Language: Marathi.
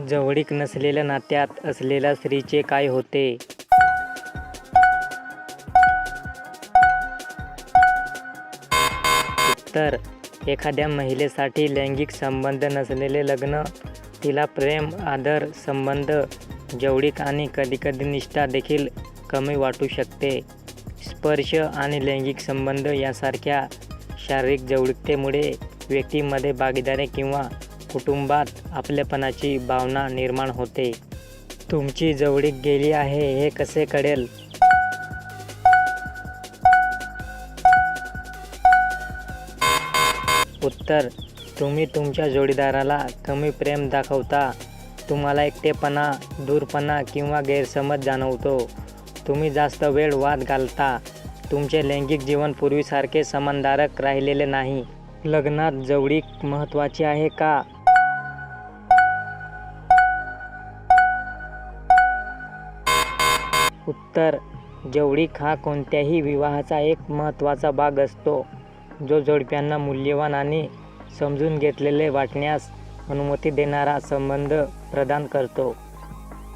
जवळीक नसलेल्या नात्यात असलेल्या स्त्रीचे काय होते? उत्तर: एखाद्या महिलेसाठी लैंगिक संबंध नसलेले लग्न तिला प्रेम, आदर, संबंध, जवळीक आणि कधीकधी निष्ठा देखील कमी वाटू शकते. स्पर्श आणि लैंगिक संबंध यासारख्या शारीरिक जवळीकतेमुळे व्यक्तीमध्ये भागीदारी किंवा कुटुंबात आपलेपणाची भावना निर्माण होते. तुमची जवळीक गेली आहे हे कसे कळेल? उत्तर: तुम्ही तुमच्या जोडीदाराला कमी प्रेम दाखवता, तुम्हाला एकटेपणा, दूरपणा किंवा गैरसमज जाणवतो, तुम्ही जास्त वेळ वाद घालता, तुमचे लैंगिक जीवन पूर्वीसारखे समाधानकारक राहिलेले नाही. लग्नात जवळीक महत्त्वाची आहे का? उत्तर: जवळीक हा कोणत्याही विवाहाचा एक महत्त्वाचा भाग असतो, जो जोडप्यांना मूल्यवान आणि समजून घेतलेले वाटण्यास अनुमती देणारा संबंध प्रदान करतो.